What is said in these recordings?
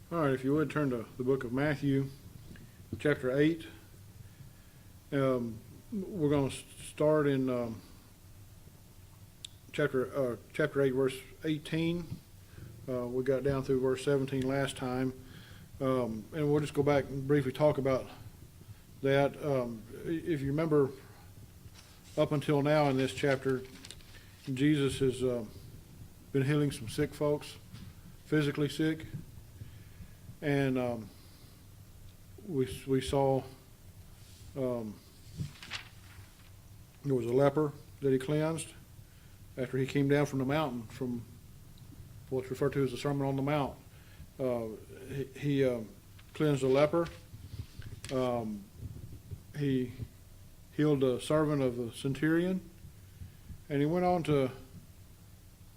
All right, if you would turn to the book of Matthew, chapter 8. We're going to start in chapter 8, verse 18. We got down through verse 17 last time. And we'll just go back and briefly talk about that. If you remember, up until now in this chapter, Jesus has been healing some sick folks, physically sick. And we saw there was a leper that he cleansed after he came down from the mountain, from what's referred to as the Sermon on the Mount. He cleansed a leper. He healed a servant of the centurion. And he went on to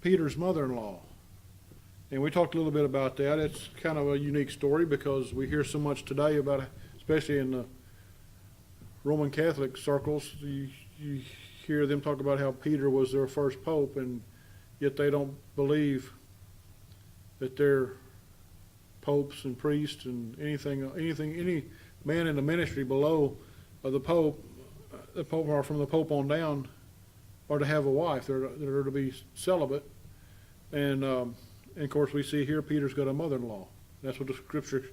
Peter's mother-in-law. And we talked a little bit about that. It's kind of a unique story because we hear so much today about it, especially in the Roman Catholic circles. You hear them talk about how Peter was their first pope, and yet they don't believe that they're popes and priests and any man in the ministry below the pope or from the pope on down are to have a wife. They're to be celibate. And of course, we see here Peter's got a mother-in-law. That's what the scripture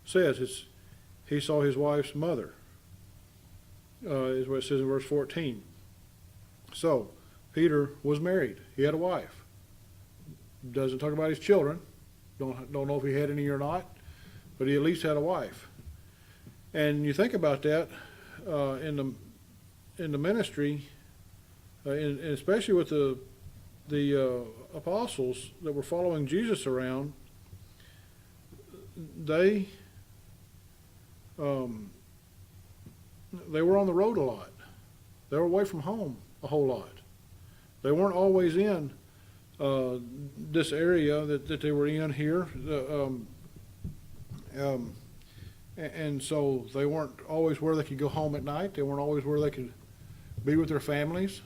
says. He saw his wife's mother, is what it says in verse 14. So, Peter was married. He had a wife. Doesn't talk about his children. Don't know if he had any or not, but he at least had a wife. And you think about that in the ministry, and especially with the apostles that were following Jesus around, they were on the road a lot. They were away from home a whole lot. They weren't always in this area that they were in here. And so they weren't always where they could go home at night. They weren't always where they could be with their families.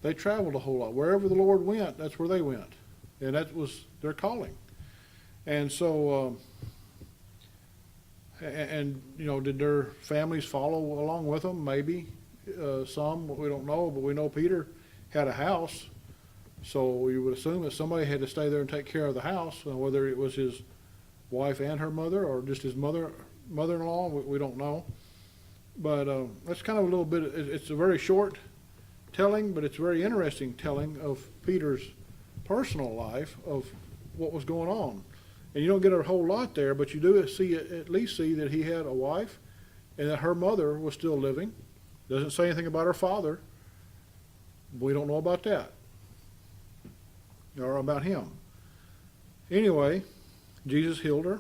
They traveled a whole lot. Wherever the Lord went, that's where they went. And that was their calling. And so, did their families follow along with them? Maybe. Some, we don't know, but we know Peter had a house. So we would assume that somebody had to stay there and take care of the house, whether it was his wife and her mother or just his mother-in-law, we don't know. But that's kind of a little bit, it's a very short telling, but it's a very interesting telling of Peter's personal life, of what was going on. And you don't get a whole lot there, but you do at least see that he had a wife and that her mother was still living. Doesn't say anything about her father. We don't know about that or about him. Anyway, Jesus healed her.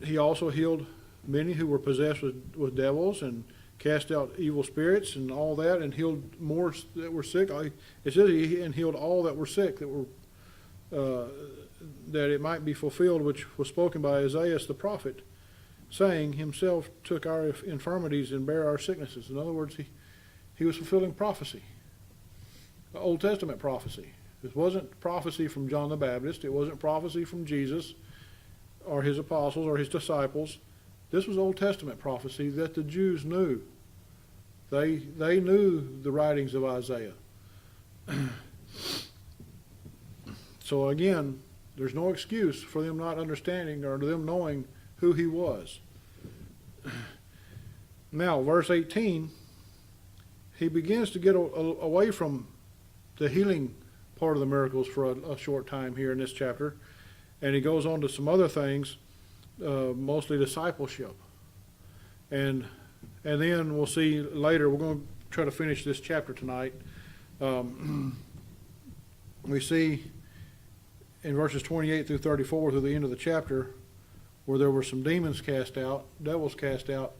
He also healed many who were possessed with devils and cast out evil spirits and all that, and healed more that were sick. It says he healed all that were sick, that it might be fulfilled, which was spoken by Isaiah the prophet, saying, himself took our infirmities and bare our sicknesses. In other words, he was fulfilling prophecy, Old Testament prophecy. This wasn't prophecy from John the Baptist. It wasn't prophecy from Jesus or his apostles or his disciples. This was Old Testament prophecy that the Jews knew. They knew the writings of Isaiah. So again, there's no excuse for them not understanding or them knowing who he was. Now, verse 18, he begins to get away from the healing part of the miracles for a short time here in this chapter, and he goes on to some other things, mostly discipleship. And then we'll see later, we're going to try to finish this chapter tonight. We see in verses 28 through 34 through the end of the chapter where there were some demons cast out, devils cast out,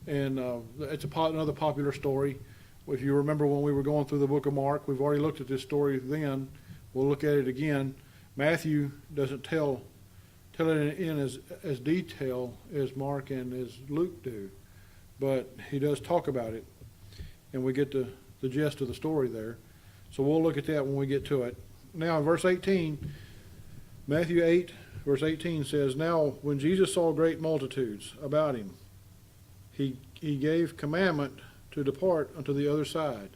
and it's another popular story. If you remember when we were going through the book of Mark, we've already looked at this story then. We'll look at it again. Matthew doesn't tell it in as detail as Mark and as Luke do, but he does talk about it, and we get the gist of the story there. So we'll look at that when we get to it. now in verse 18, Matthew 8, verse 18 says, "Now when Jesus saw great multitudes about him, he gave commandment to depart unto the other side."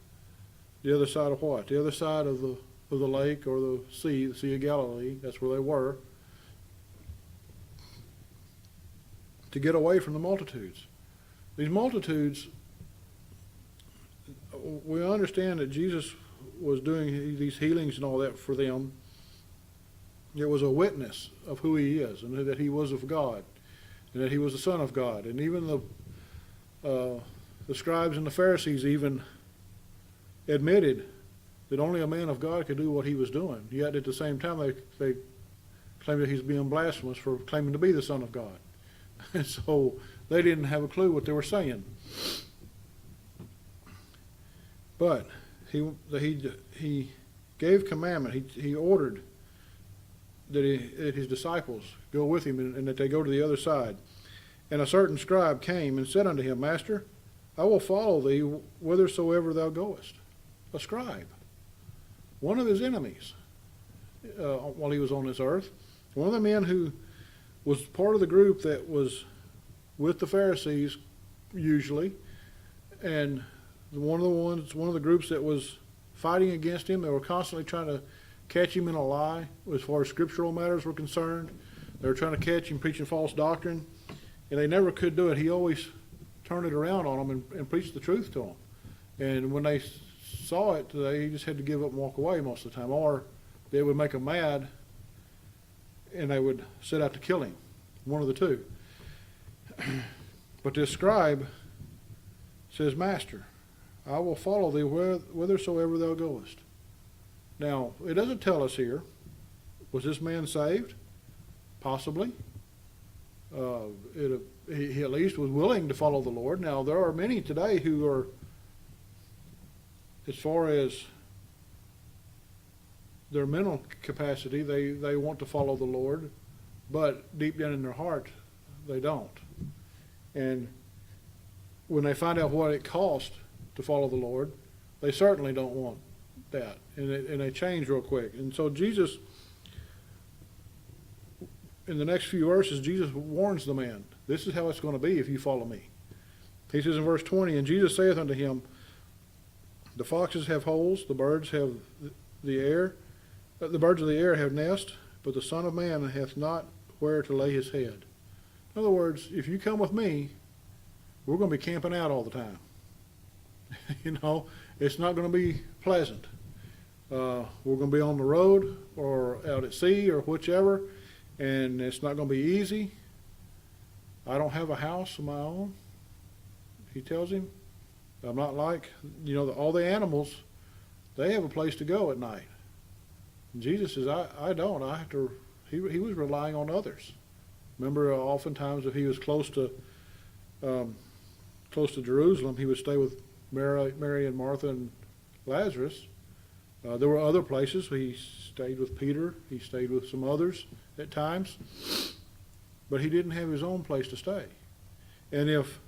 The other side of what? The other side of the lake or the Sea of Galilee. That's where they were. To get away from the multitudes. These multitudes, we understand that Jesus was doing these healings and all that for them. It was a witness of who he is and that he was of God and that he was the Son of God. And even the scribes and the Pharisees even admitted that only a man of God could do what he was doing. Yet at the same time they claimed that he's being blasphemous for claiming to be the Son of God. And so they didn't have a clue what they were saying. But he gave commandment. He ordered that his disciples go with him and that they go to the other side. And a certain scribe came and said unto him, "Master, I will follow thee whithersoever thou goest." A scribe, one of his enemies while he was on this earth, one of the men who was part of the group that was with the Pharisees usually, and one of the groups that was fighting against him. They were constantly trying to catch him in a lie as far as scriptural matters were concerned. They were trying to catch him preaching false doctrine, and they never could do it. He always turned it around on them and preached the truth to them. And when they saw it, they just had to give up and walk away most of the time, or they would make him mad and they would set out to kill him, one of the two. But this scribe says, "Master, I will follow thee whithersoever thou goest." Now, it doesn't tell us here, was this man saved? Possibly. He at least was willing to follow the Lord. Now, there are many today who are, as far as their mental capacity, they want to follow the Lord, but deep down in their heart, they don't. And when they find out what it costs to follow the Lord, they certainly don't want that, and they change real quick. And so Jesus, in the next few verses, Jesus warns the man, this is how it's going to be if you follow me. He says in verse 20, "And Jesus saith unto him, The foxes have holes, the birds of the air have nests, but the Son of Man hath not where to lay his head." In other words, if you come with me, we're going to be camping out all the time. It's not going to be pleasant. We're going to be on the road or out at sea or whichever, and it's not going to be easy. I don't have a house of my own, he tells him. I'm not like, all the animals, they have a place to go at night. And Jesus says, I don't. I have to. He was relying on others. Remember, oftentimes if he was close to Jerusalem, he would stay with Mary and Martha and Lazarus. There were other places. He stayed with Peter. He stayed with some others at times. But he didn't have his own place to stay. And if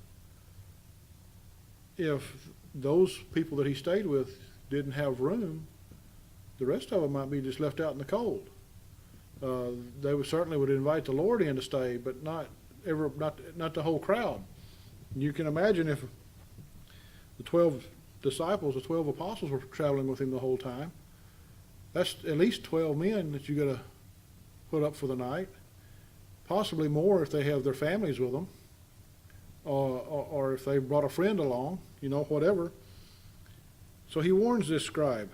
those people that he stayed with didn't have room, the rest of them might be just left out in the cold. They certainly would invite the Lord in to stay, but not the whole crowd. You can imagine if the 12 disciples, the 12 apostles were traveling with him the whole time. That's at least 12 men that you got to put up for the night. Possibly more if they have their families with them, or if they brought a friend along, whatever. So he warns this scribe,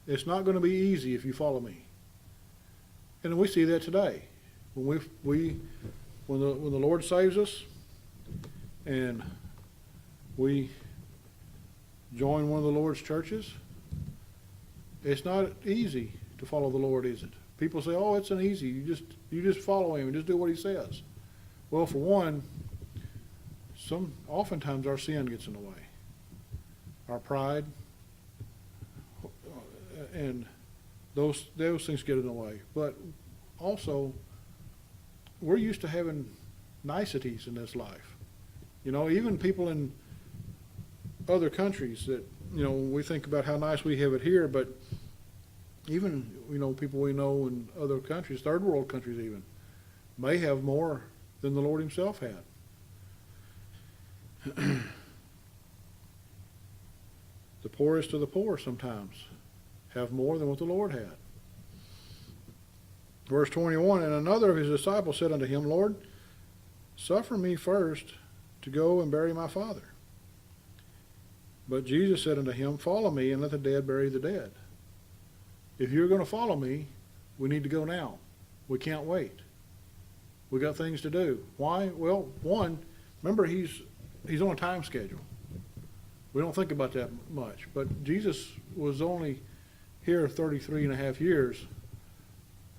it's not going to be easy if you follow me. And we see that today. When the Lord saves us and we join one of the Lord's churches, it's not easy to follow the Lord, is it? People say, "Oh, it's an easy. You just follow him and just do what he says." Well, for one, oftentimes our sin gets in the way, our pride, and those things get in the way. But also, we're used to having niceties in this life. Even people in other countries that, we think about how nice we have it here, but Even, people we know in other countries, third world countries even, may have more than the Lord himself had. The poorest of the poor sometimes have more than what the Lord had. Verse 21, and another of his disciples said unto him, Lord, suffer me first to go and bury my father. But Jesus said unto him, follow me, and let the dead bury the dead. If you're going to follow me, we need to go now. We can't wait. We got things to do. Why? Well, one, remember he's on a time schedule. We don't think about that much. But Jesus was only here 33 and a half years.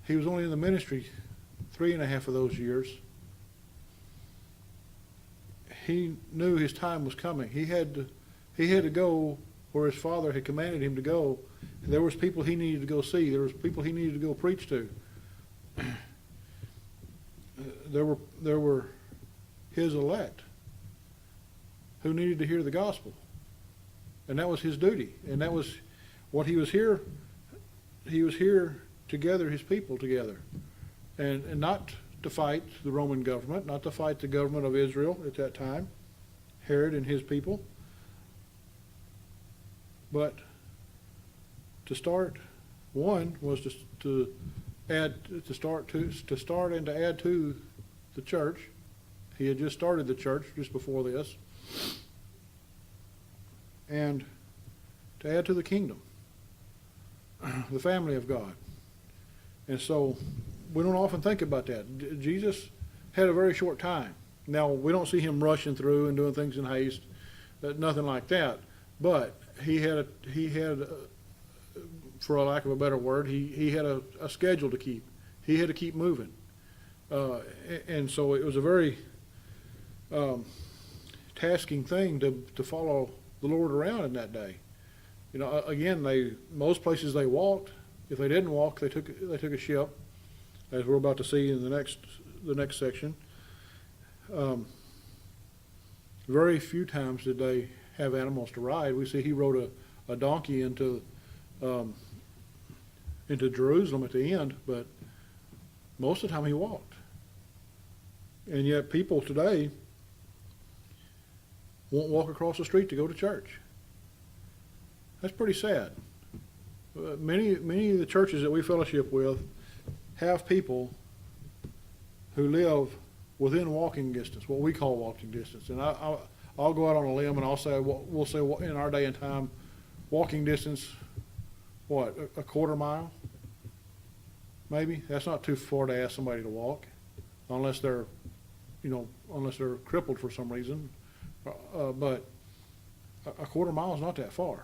He was only in the ministry 3.5 of those years. He knew his time was coming. He had to go where his Father had commanded him to go. And there was people he needed to go see. There was people he needed to go preach to. There were his elect who needed to hear the gospel. And that was his duty. And that was what he was here. He was here to gather his people together. And not to fight the Roman government, not to fight the government of Israel at that time, Herod and his people, but to start. One was to start and to add to the church. He had just started the church just before this, and to add to the kingdom, the family of God. And so we don't often think about that. Jesus had a very short time. Now, we don't see him rushing through and doing things in haste, nothing like that. But he had, for a lack of a better word, he had a schedule to keep. He had to keep moving. And so it was a very tasking thing to follow the Lord around in that day. Again, most places they walked. If they didn't walk, they took a ship, as we're about to see in the next section. Very few times did they have animals to ride. We see he rode a donkey into Jerusalem at the end, but most of the time he walked. And yet people today won't walk across the street to go to church. That's pretty sad. Many of the churches that we fellowship with have people who live within walking distance, what we call walking distance. And I'll go out on a limb and I'll say, we'll say in our day and time, walking distance, what, a quarter mile? Maybe? That's not too far to ask somebody to walk, unless they're crippled for some reason. But a quarter mile is not that far.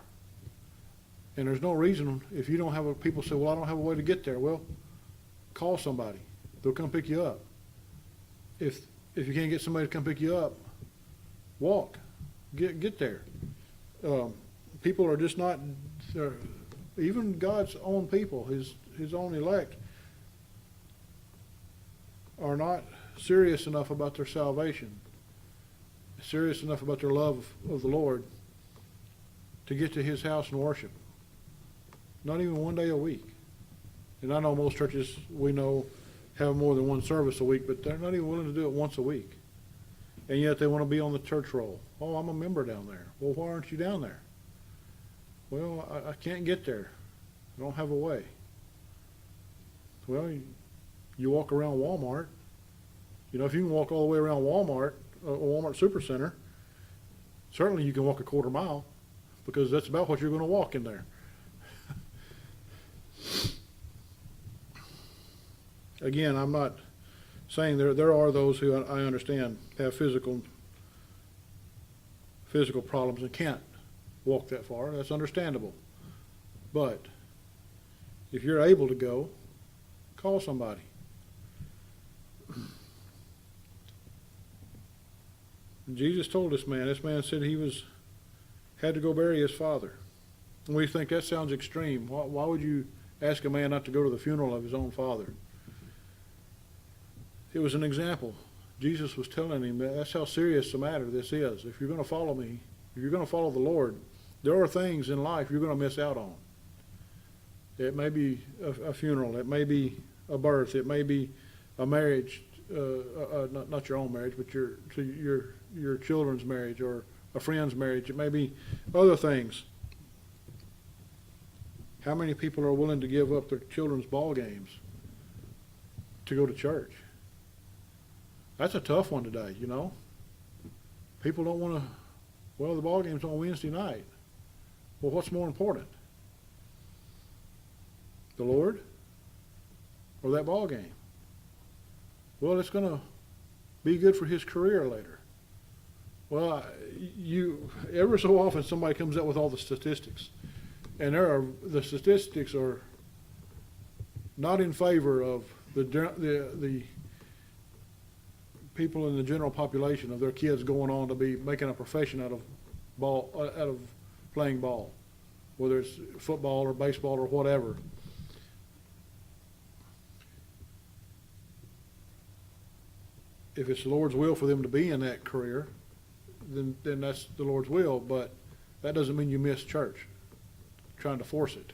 And there's no reason, if you don't have people say, well, I don't have a way to get there. Well, call somebody. They'll come pick you up. If you can't get somebody to come pick you up, walk. Get there. People are just not, even God's own people, his own elect, are not serious enough about their salvation, serious enough about their love of the Lord to get to his house and worship. Not even one day a week. And I know most churches we know have more than one service a week, but they're not even willing to do it once a week. And yet they want to be on the church roll. Oh, I'm a member down there. Well, why aren't you down there? Well, I can't get there. I don't have a way. Well, you walk around Walmart. If you can walk all the way around Walmart, Walmart Supercenter, certainly you can walk a quarter mile, because that's about what you're going to walk in there. Again, I'm not saying there are those who I understand have physical problems and can't walk that far. That's understandable. But if you're able to go, call somebody. Jesus told this man said he had to go bury his father. And we think that sounds extreme. Why would you ask a man not to go to the funeral of his own father? It was an example. Jesus was telling him that's how serious a matter this is. If you're going to follow me, if you're going to follow the Lord, there are things in life you're going to miss out on. It may be a funeral. It may be a birth. It may be a marriage, not your own marriage, but your children's marriage or a friend's marriage. It may be other things. How many people are willing to give up their children's ball games to go to church? That's a tough one today, you know. People don't want to, well, the ball game's on Wednesday night. Well, what's more important? The Lord or that ball game? Well, it's going to be good for his career later. Well, ever so often somebody comes up with all the statistics, and the statistics are not in favor of the people in the general population of their kids going on to be making a profession out of playing ball, whether it's football or baseball or whatever. If it's the Lord's will for them to be in that career, then that's the Lord's will, but that doesn't mean you miss church, trying to force it.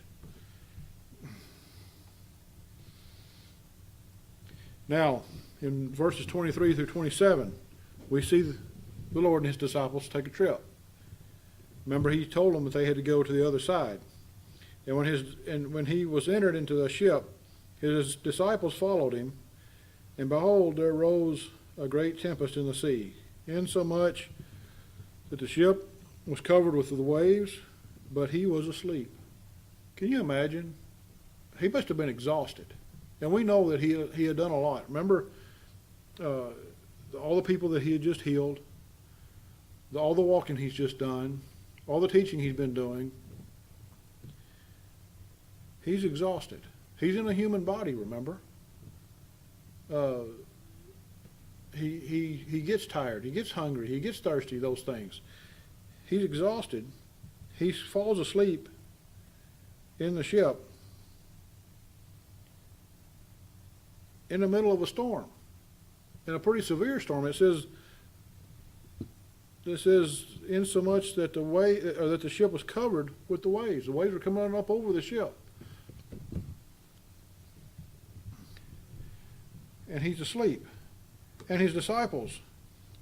Now, in verses 23 through 27, we see the Lord and his disciples take a trip. Remember, he told them that they had to go to the other side. And when he was entered into the ship, his disciples followed him, and behold, there arose a great tempest in the sea, insomuch that the ship was covered with the waves, but he was asleep. Can you imagine? He must have been exhausted. And we know that he had done a lot. Remember, all the people that he had just healed, all the walking he's just done, all the teaching he's been doing. He's exhausted. He's in a human body, remember? He gets tired. He gets hungry. He gets thirsty, those things. He's exhausted. He falls asleep in the ship in the middle of a storm, in a pretty severe storm. It says, this is insomuch that the ship was covered with the waves. The waves were coming up over the ship. And he's asleep. And his disciples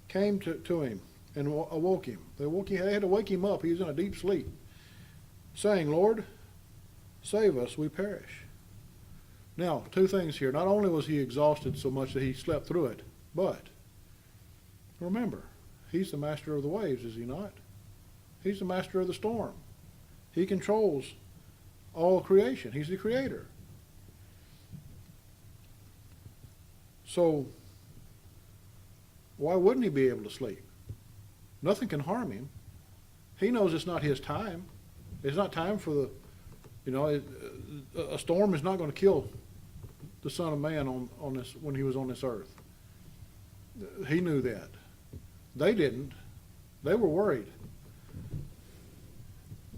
came to him and awoke him. They had to wake him up. He was in a deep sleep, saying, Lord, save us, we perish. Now, two things here. Not only was he exhausted so much that he slept through it, but remember, he's the master of the waves, is he not? He's the master of the storm. He controls all creation. He's the creator. So, why wouldn't he be able to sleep? Nothing can harm him. He knows it's not his time. It's not time for a storm is not going to kill the Son of Man on this when he was on this earth. He knew that. They didn't. They were worried.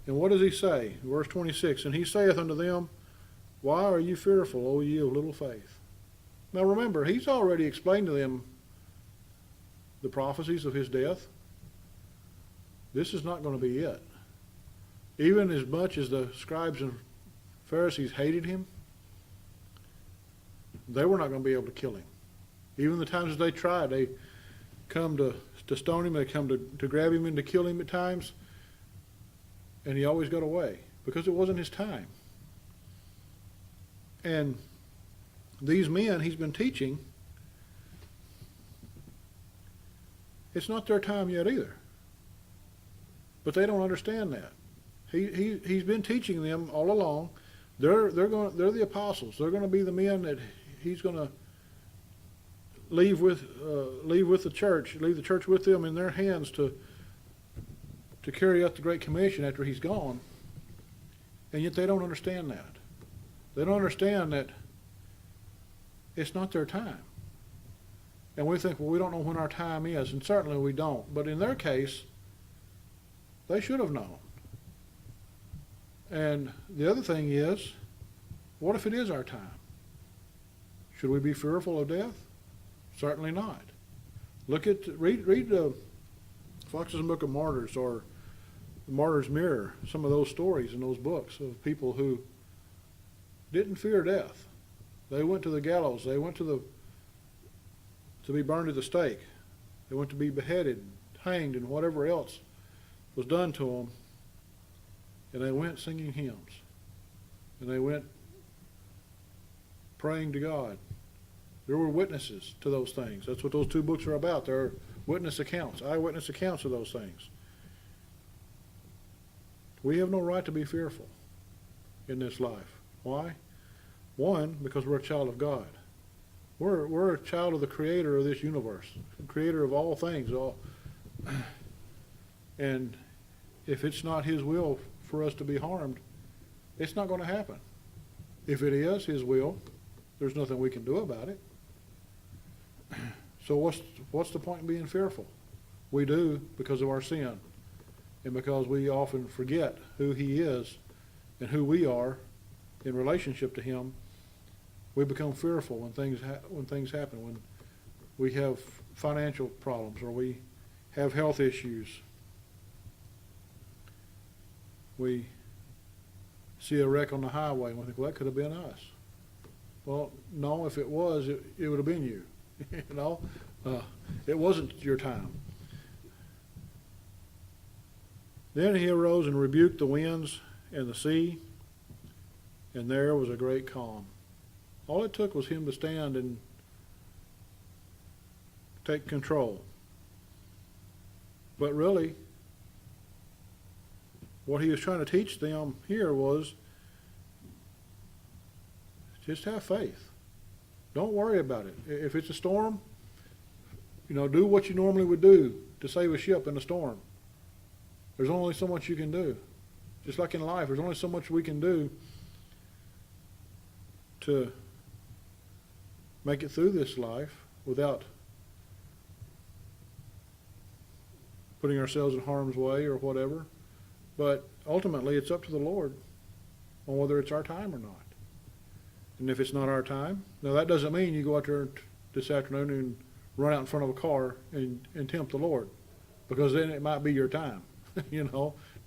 And what does he say? Verse 26, and he saith unto them, why are you fearful, O ye of little faith? Now remember, he's already explained to them the prophecies of his death. This is not going to be it. Even as much as the scribes and Pharisees hated him, they were not going to be able to kill him. Even the times they tried, they come to stone him, they come to grab him and to kill him at times, and he always got away because it wasn't his time. And these men he's been teaching, it's not their time yet either. But they don't understand that. He's been teaching them all along. They're the apostles. They're going to be the men that he's going to leave with the church, leave the church with them in their hands to carry out the Great Commission after he's gone. And yet they don't understand that. They don't understand that it's not their time. And we think, well, we don't know when our time is, and certainly we don't. But in their case, they should have known. And the other thing is, what if it is our time? Should we be fearful of death? Certainly not. Read Fox's Book of Martyrs or The Martyr's Mirror, some of those stories in those books of people who didn't fear death. They went to the gallows. They went to be burned at the stake. They went to be beheaded, hanged, and whatever else was done to them. And they went singing hymns. And they went praying to God. There were witnesses to those things. That's what those two books are about. They're witness accounts, eyewitness accounts of those things. We have no right to be fearful in this life. Why? One, because we're a child of God. We're a child of the Creator of this universe, the Creator of all things. And if it's not His will for us to be harmed, it's not going to happen. If it is His will, there's nothing we can do about it. So what's the point in being fearful? We do because of our sin, and because we often forget who He is and who we are in relationship to Him. We become fearful when things happen, when we have financial problems or we have health issues. We see a wreck on the highway and we think, well, that could have been us. Well, no, if it was, it would have been you. You know, it wasn't your time. Then he arose and rebuked the winds and the sea, and there was a great calm. All it took was him to stand and take control. But really, what he was trying to teach them here was just have faith. Don't worry about it. If it's a storm, do what you normally would do to save a ship in a storm. There's only so much you can do. Just like in life, there's only so much we can do to make it through this life without putting ourselves in harm's way or whatever. But ultimately, it's up to the Lord on whether it's our time or not. And if it's not our time, now that doesn't mean you go out there this afternoon and run out in front of a car and tempt the Lord, because then it might be your time.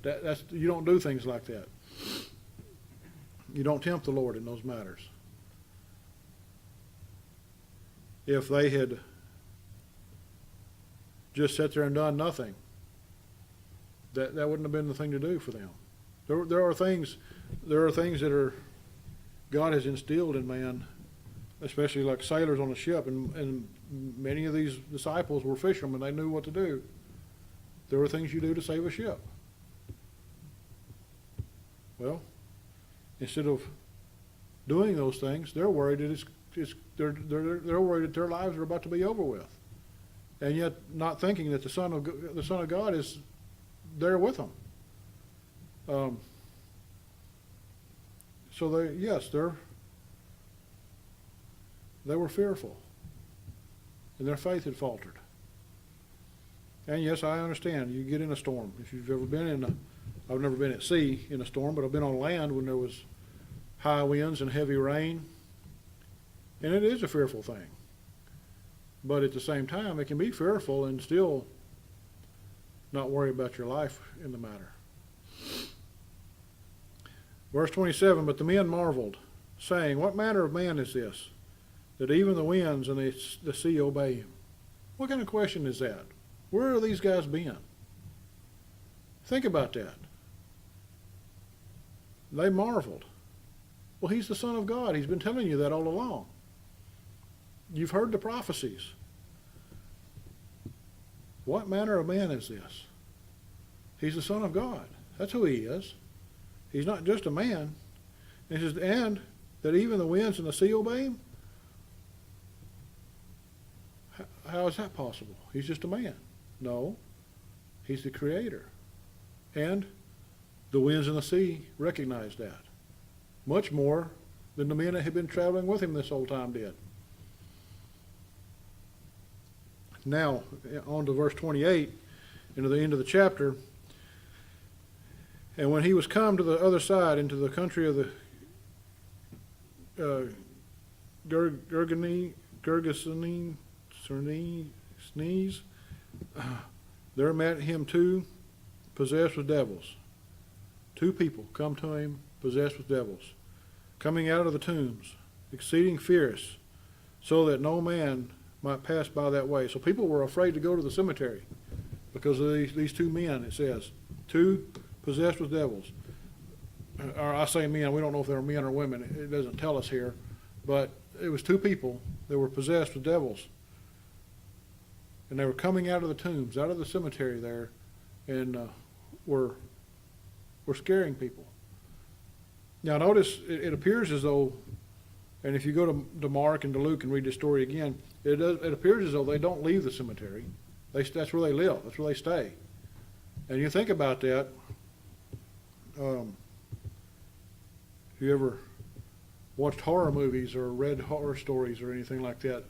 That's you don't do things like that. You don't tempt the Lord in those matters. If they had just sat there and done nothing, that wouldn't have been the thing to do for them. There are things that God has instilled in man, especially like sailors on a ship, and many of these disciples were fishermen. They knew what to do. There were things you do to save a ship. Well, instead of doing those things, they're worried that they're worried that their lives are about to be over with, and yet not thinking that the Son of God is there with them. So they were fearful, and their faith had faltered. And yes, I understand. You get in a storm. If you've ever been I've never been at sea in a storm, but I've been on land when there was high winds and heavy rain. And it is a fearful thing. But at the same time, it can be fearful and still not worry about your life in the matter. Verse 27, but the men marveled, saying, what manner of man is this, that even the winds and the sea obey him? What kind of question is that? Where are these guys been? Think about that. They marveled. Well, he's the Son of God. He's been telling you that all along. You've heard the prophecies. What manner of man is this? He's the Son of God. That's who he is. He's not just a man. And he says, and that even the winds and the sea obey him? How is that possible? He's just a man. No, he's the Creator. And the winds and the sea recognize that. Much more than the men that had been traveling with him this whole time did. Now, on to verse 28, into the end of the chapter. And when he was come to the other side, into the country of the Gergesenes, there met him two possessed with devils. Two people come to him possessed with devils. coming out of the tombs, exceeding fierce, so that no man might pass by that way. So people were afraid to go to the cemetery because of these two men, it says. Two possessed with devils. Or I say men, we don't know if they're men or women. It doesn't tell us here. But it was two people that were possessed with devils. And they were coming out of the tombs, out of the cemetery there, and were scaring people. Now notice, it appears as though, and if you go to Mark and to Luke and read the story again, it appears as though they don't leave the cemetery. That's where they live. That's where they stay. And you think about that. If you ever watched horror movies or read horror stories or anything like that,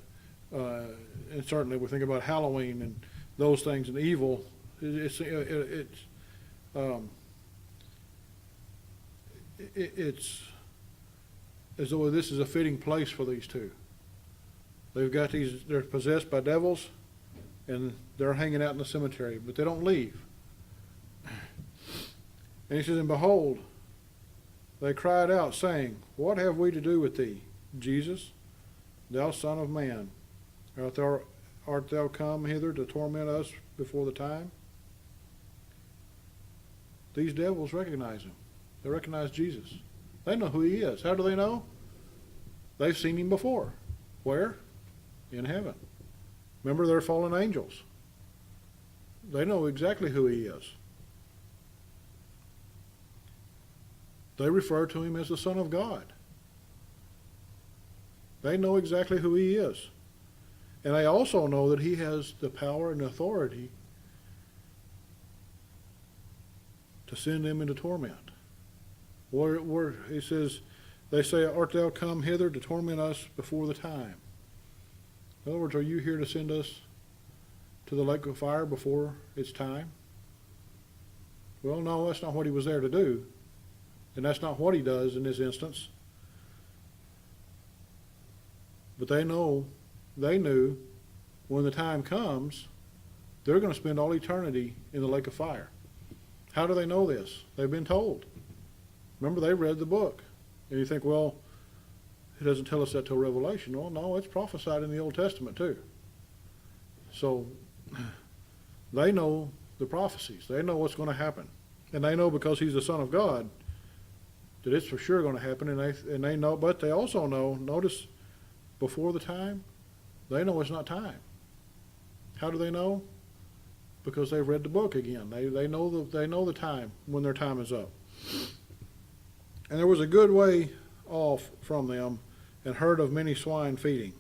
and certainly we think about Halloween and those things and evil, it's as though this is a fitting place for these two. They're possessed by devils, and they're hanging out in the cemetery, but they don't leave. And he says, and behold, they cried out, saying, what have we to do with thee, Jesus, thou Son of Man? Art thou come hither to torment us before the time? These devils recognize him. They recognize Jesus. They know who he is. How do they know? They've seen him before. Where? In heaven. Remember, they're fallen angels. They know exactly who he is. They refer to him as the Son of God. They know exactly who he is. And they also know that he has the power and authority to send them into torment. Where he says, they say, art thou come hither to torment us before the time? In other words, are you here to send us to the lake of fire before it's time? Well, no, that's not what he was there to do. And that's not what he does in this instance. But they knew when the time comes, they're going to spend all eternity in the lake of fire. How do they know this? They've been told. Remember, they read the book. And you think, well, it doesn't tell us that till Revelation. Well, no, it's prophesied in the Old Testament too. So they know the prophecies. They know what's going to happen. And they know because he's the Son of God that it's for sure going to happen. And they know, but they also know, notice, before the time, they know it's not time. How do they know? Because they've read the book again. They know the time when their time is up. And there was a good way off from them, and herd of many swine feeding.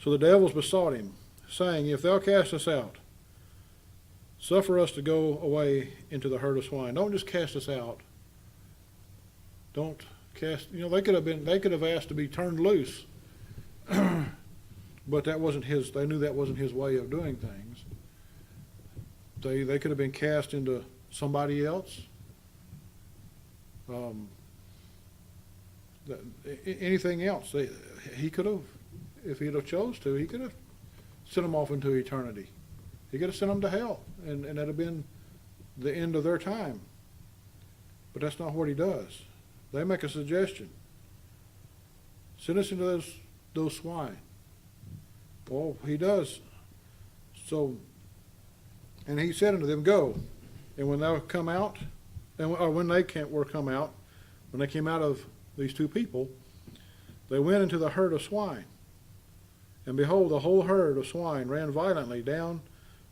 So the devils besought him, saying, if thou cast us out, suffer us to go away into the herd of swine. Don't just cast us out. Don't cast. They could have asked to be turned loose, but that wasn't his. They knew that wasn't his way of doing things. They could have been cast into somebody else. Anything else. He could have, if he'd have chose to, he could have sent them off into eternity. He could have sent them to hell, and that'd have been the end of their time. But that's not what he does. They make a suggestion. Send us into those swine. Well, he does. So, and he said unto them, go. And when thou come out, or when they were come out, when they came out of these two people, they went into the herd of swine. And behold, the whole herd of swine ran violently down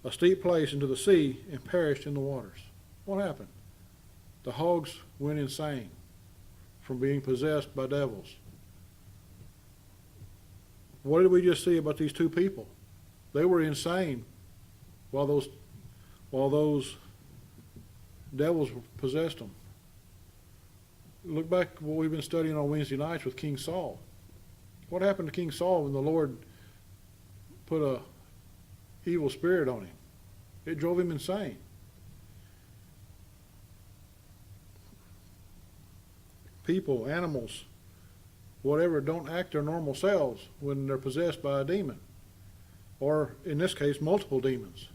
a steep place into the sea and perished in the waters. What happened? The hogs went insane from being possessed by devils. What did we just see about these two people? They were insane while those devils possessed them. Look back at what we've been studying on Wednesday nights with King Saul. What happened to King Saul when the Lord put a evil spirit on him? It drove him insane. People, animals, whatever, don't act their normal selves when they're possessed by a demon. Or, in this case, multiple demons.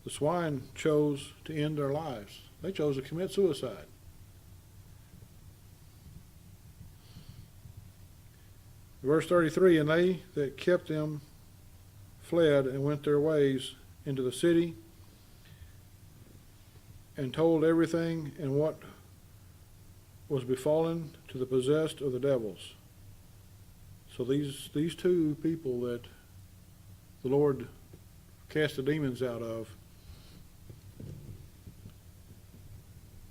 The The swine chose to end their lives. They chose to commit suicide. Verse 33, and they that kept them fled and went their ways into the city and told everything and what was befallen to the possessed of the devils. So these two people that the Lord cast the demons out of,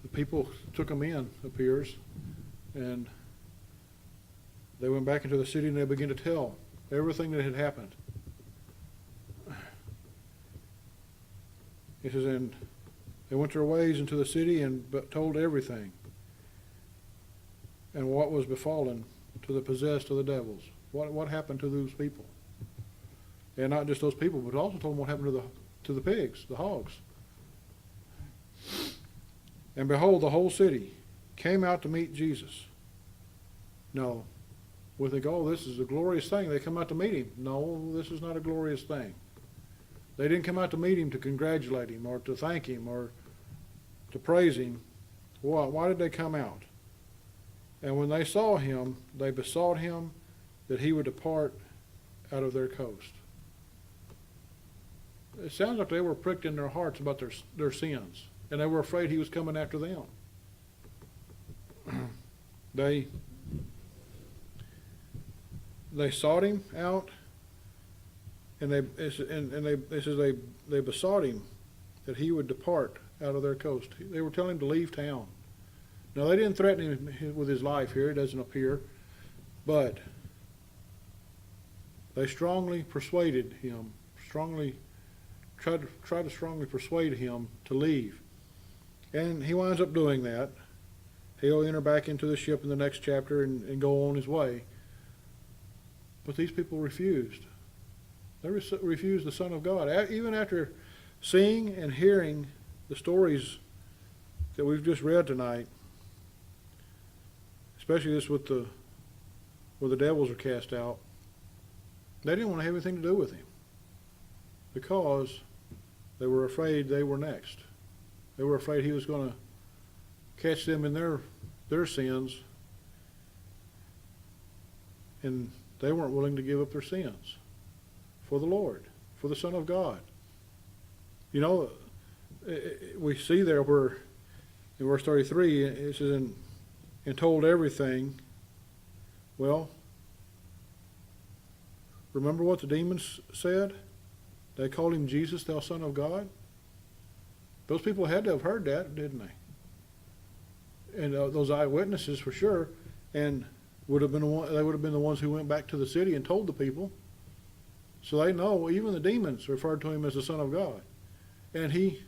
the people took them in, appears, and they went back into the city and they began to tell everything that had happened. It says, and they went their ways into the city and told everything and what was befallen to the possessed of the devils. What happened to those people? And not just those people, but also told them what happened to the pigs, the hogs. And behold, the whole city came out to meet Jesus. No. We think, oh, this is a glorious thing. They come out to meet him. No, this is not a glorious thing. They didn't come out to meet him to congratulate him or to thank him or to praise him. Why did they come out? And when they saw him, they besought him that he would depart out of their coast. It sounds like they were pricked in their hearts about their sins, and they were afraid he was coming after them. They sought him out, and they besought him that he would depart out of their coast. They were telling him to leave town. Now, they didn't threaten him with his life here. It doesn't appear. But they strongly persuaded him, tried to strongly persuade him to leave. And he winds up doing that. He'll enter back into the ship in the next chapter and go on his way. But these people refused. They refused the Son of God. Even after seeing and hearing the stories that we've just read tonight, especially this where the devils are cast out, they didn't want to have anything to do with him because they were afraid they were next. They were afraid he was going to catch them in their sins, and they weren't willing to give up their sins for the Lord, for the Son of God. You know, we see there where in verse 33 it says, and told everything. Well, remember what the demons said? They called him Jesus, thou Son of God. Those people had to have heard that, didn't they? And those eyewitnesses for sure, and they would have been the ones who went back to the city and told the people. So they know, even the demons referred to him as the Son of God. And he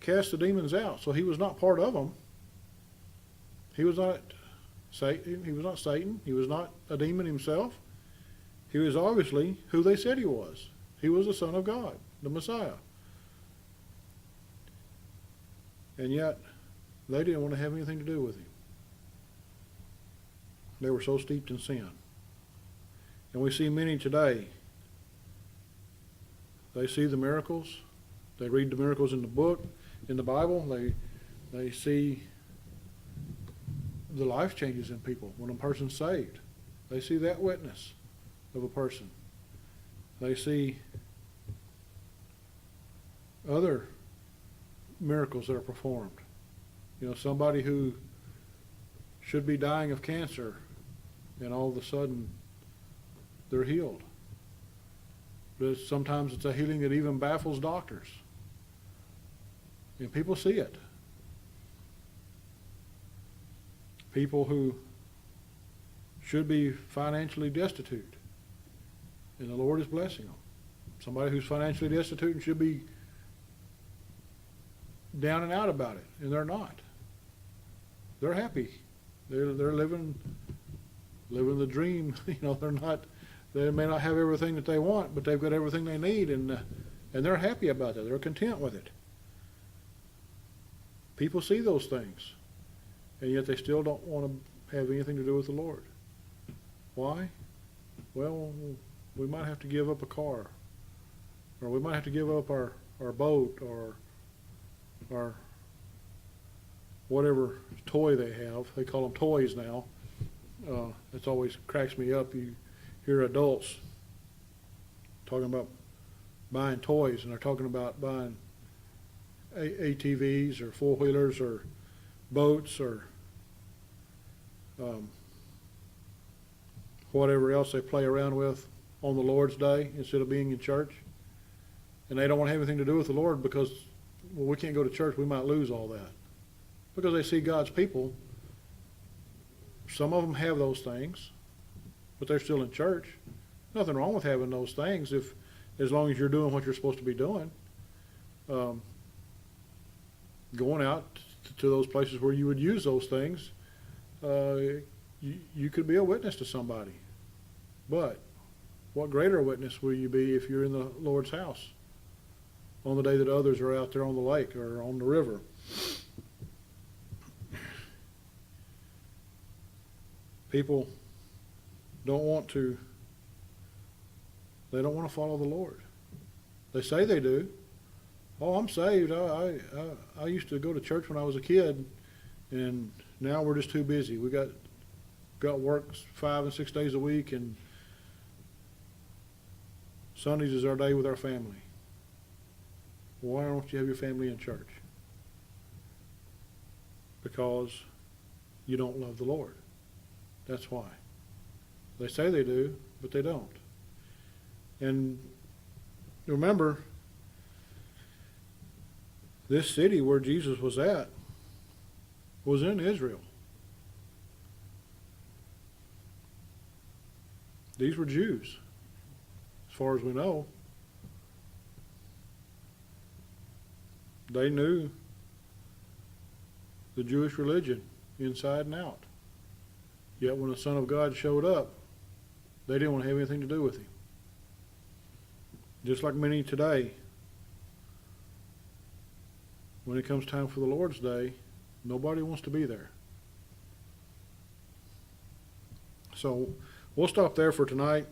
cast the demons out. So he was not part of them. He was not Satan. He was not Satan. He was not a demon himself. He was obviously who they said he was. He was the Son of God, the Messiah. And yet, they didn't want to have anything to do with him. They were so steeped in sin. And we see many today. They see the miracles. They read the miracles in the book, in the Bible. They see the life changes in people when a person's saved. They see that witness of a person. They see other miracles that are performed. You know, somebody who should be dying of cancer, and all of a sudden they're healed. But sometimes it's a healing that even baffles doctors. And people see it. People who should be financially destitute, and the Lord is blessing them. Somebody who's financially destitute and should be down and out about it, and they're not. They're happy. They're living the dream. You know, they may not have everything that they want, but they've got everything they need, and they're happy about that. They're content with it. People see those things, and yet they still don't want to have anything to do with the Lord. Why? Well, we might have to give up a car, or we might have to give up our or boat or whatever toy they have. They call them toys now. It always cracks me up. You hear adults talking about buying toys, and they're talking about buying ATVs or four-wheelers or boats or whatever else they play around with on the Lord's Day instead of being in church. And they don't want to have anything to do with the Lord because, well, we can't go to church, we might lose all that. Because they see God's people, some of them have those things, but they're still in church. Nothing wrong with having those things as long as you're doing what you're supposed to be doing. Going out to those places where you would use those things, you could be a witness to somebody. But what greater witness will you be if you're in the Lord's house on the day that others are out there on the lake or on the river? People don't want to follow the Lord. They say they do. Oh, I'm saved. I used to go to church when I was a kid, and now we're just too busy. We got work 5 and 6 days a week, and Sundays is our day with our family. Why don't you have your family in church? Because you don't love the Lord. That's why. They say they do, but they don't. And remember, this city where Jesus was at was in Israel. These were Jews, as far as we know. They knew the Jewish religion inside and out. Yet when the Son of God showed up, they didn't want to have anything to do with him. Just like many today, when it comes time for the Lord's Day, nobody wants to be there. So we'll stop there for tonight.